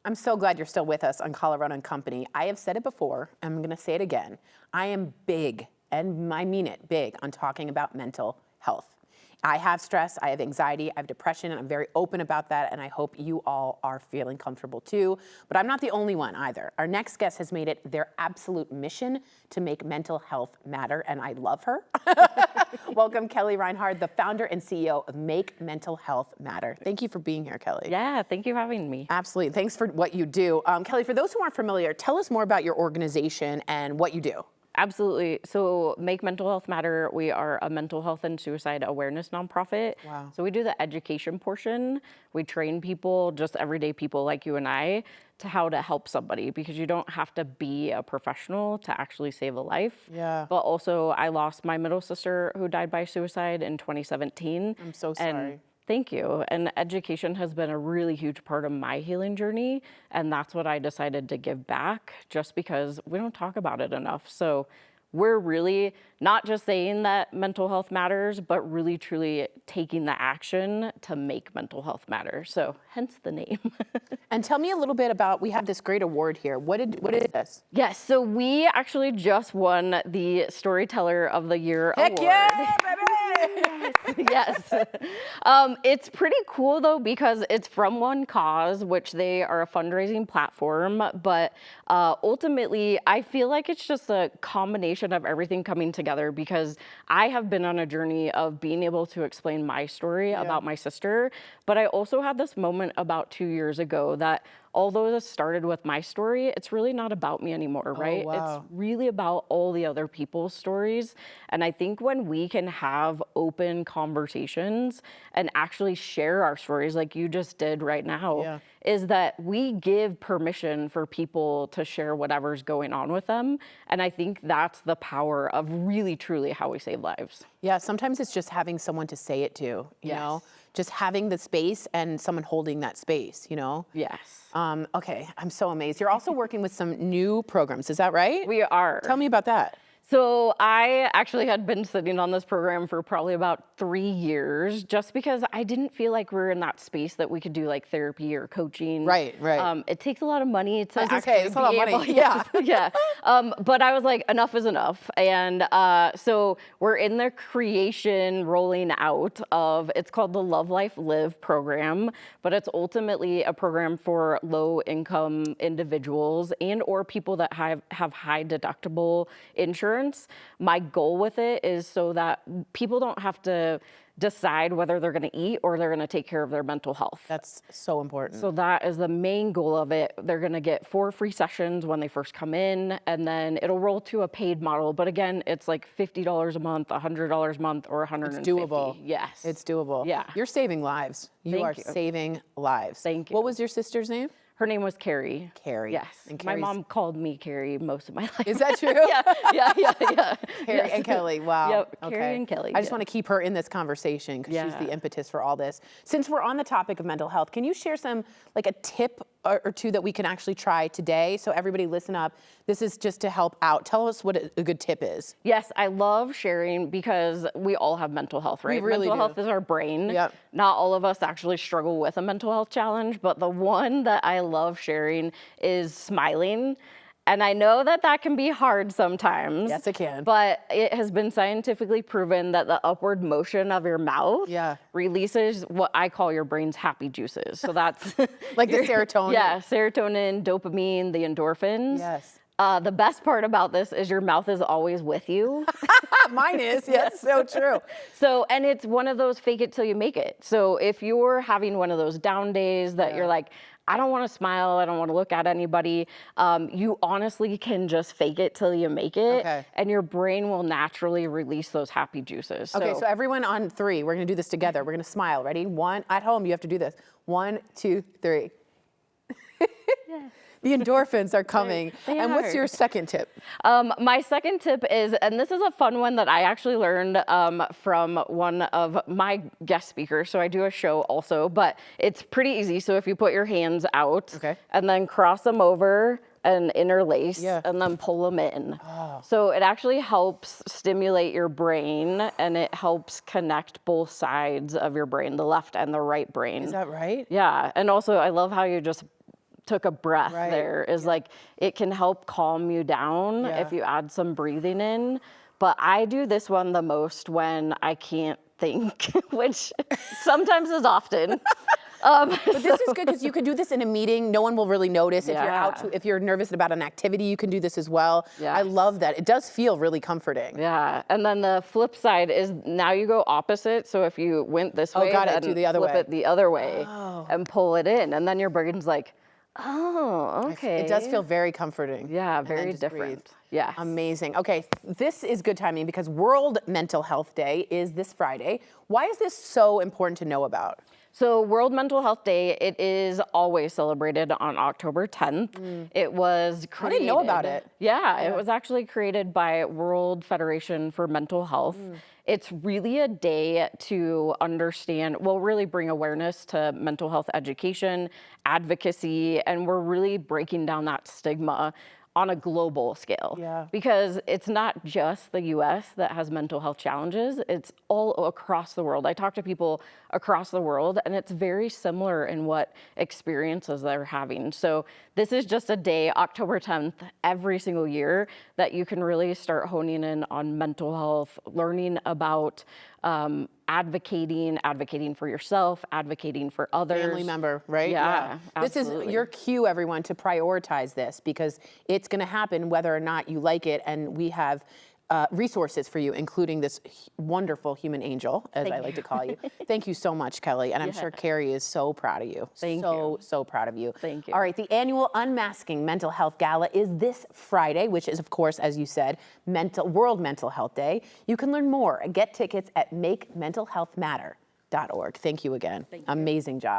I'm so glad you're still with us on Colorado and Company. I have said it before, and I'm gonna say it again. I am big, and I mean it, big, on talking about mental health. I have stress, I have anxiety, I have depression, and I'm very open about that, and I hope you all are feeling comfortable too. But I'm not the only one either. Our next guest has made it their absolute mission to make mental health matter, and I love her. Welcome, Kelly Reinhard, the founder and CEO of Make Mental Health Matter. Thank you for being here, Kelly. Yeah, thank you for having me. Absolutely. Thanks for what you do. Kelly, for those who aren't familiar, tell us more about your organization and what you do. Absolutely. So Make Mental Health Matter, we are a mental health and suicide awareness nonprofit. Wow. So we do the education portion. We train people, just everyday people like you and I, to how to help somebody, because you don't have to be a professional to actually save a life. Yeah. But also, I lost my middle sister who died by suicide in 2017. I'm so sorry. Thank you. And education has been a really huge part of my healing journey. And that's what I decided to give back, just because we don't talk about it enough. So we're really not just saying that mental health matters, but really truly taking the action to make mental health matter. So hence the name. And tell me a little bit about, we have this great award here. What is this? Yes, so we actually just won the Storyteller of the Year Heck award. yeah, baby! Yes. It's pretty cool though, because it's from One Cause, which they are a fundraising platform, but ultimately I feel like it's just a combination of everything coming together, because I have been on a journey of being able to explain my story about my sister, but I also had this moment about 2 years ago that although this started with my story, it's really not about me anymore, right? Wow. It's really about all the other people's stories. And I think when we can have open conversations and actually share our stories like you just did right now, is that we give permission for people to share whatever's going on with them. And I think that's the power of really, truly how we save lives. Yeah, sometimes it's just having someone to say it to, you know? Just having the space and someone holding that space, you know? Yes. Okay, I'm so amazed. You're also working with some new programs, is that right? We are. Tell me about that. So I actually had been sitting on this program for probably about 3 years, just because I didn't feel like we were in that space that we could do like therapy or coaching. Right. It takes a lot of money to actually it's a lot of money. Yeah. yeah. But I was like, enough is enough. And so we're in the creation rolling out of, it's called the Love Life Live program, but it's ultimately a program for low income individuals and or people that have high deductible insurance. My goal with it is so that people don't have to decide whether they're going to eat or they're going to take care of their mental health. That's so important. So that is the main goal of it. They're going to get 4 free sessions when they first come in, and then it'll roll to a paid model. But again, it's like $50 a month, $100 a month, or $150. It's doable. Yes. It's doable. Yeah. You're saving lives. You are saving lives. Thank you. What was your sister's name? Her name was Carrie. Carrie. Yes. And my mom called me Carrie most of my life. Is that true? yeah. Carrie and Kelly, wow. Yep, Carrie and Kelly. I just want to keep her in this conversation because she's the impetus for all this. Since we're on the topic of mental health, can you share some, like a tip or two that we can actually try today? So everybody listen up. This is just to help out. Tell us what a good tip is. Yes, I love sharing because we all have mental health, right? We really mental do. health is our brain. Yep. Not all of us actually struggle with a mental health challenge, but the one that I love sharing is smiling. And I know that that can be hard sometimes. Yes, it can. But it has been scientifically proven that the upward motion of your mouth releases what I call your brain's happy juices. So that's like the serotonin. Yeah, serotonin, dopamine, the endorphins. Yes. The best part about this is your mouth is always with you. Mine is, yes, so true. So, and it's one of those fake it till you make it. So if you're having one of those down days that you're like, I don't want to smile, I don't want to look at anybody, you honestly can just fake it till you make it, and your brain will naturally release those happy juices. Okay, so everyone on 3, we're going to do this together. We're going to smile. Ready? 1, at home, you have to do this. 1, 2, 3. Yes. The endorphins are coming. They and what's are. your second tip? My second tip is, and this is a fun one that I actually learned from one of my guest speakers. So I do a show also, but it's pretty easy. So if you put your hands out and then cross them over and interlace and then pull them in. So it actually helps stimulate your brain and it helps connect both sides of your brain, the left and the right brain. Is that right? Yeah, and also I love how you just took a breath there, is like it can help calm you down if you add some breathing in. But I do this one the most when I can't think, which sometimes is often. But this is good because you can do this in a meeting. No one will really notice. If you're out, if you're nervous about an activity, you can do this as well. I love that. It does feel really comforting. Yeah, and then the flip side is now you go opposite. So if you went this way, then do the other way. flip it the other way and pull it in, and then your brain's like, oh, okay. It does feel very comforting. Yeah, And then very just different. breathe. Yeah. Amazing. Okay, this is good timing because World Mental Health Day is this Friday. Why is this so important to know about? So World Mental Health Day, it is always celebrated on October 10th. It was created. I didn't know about it. Yeah, it was actually created by World Federation for Mental Health. It's really a day to understand, well, really bring awareness to mental health education, advocacy, and we're really breaking down that stigma on a global scale. Because it's not just the US that has mental health challenges, it's all across the world. I talk to people across the world and it's very similar in what experiences they're having. So this is just a day, October 10th, every single year that you can really start honing in on mental health, learning about advocating for yourself, advocating for others. Family member, right? Yeah, This is your cue, everyone, to prioritize this because it's going to happen whether or not you like it. And we have resources for you, including this wonderful human angel, as I like to call you. Thank you so much, Kelly. And I'm sure Carrie is so proud of you. So proud of you. Thank you. All right, the annual Unmasking Mental Health Gala is this Friday, which is, of course, as you said, World Mental Health Day. You can learn more and get tickets at makementalhealthmatter.org. Thank you again. Amazing job.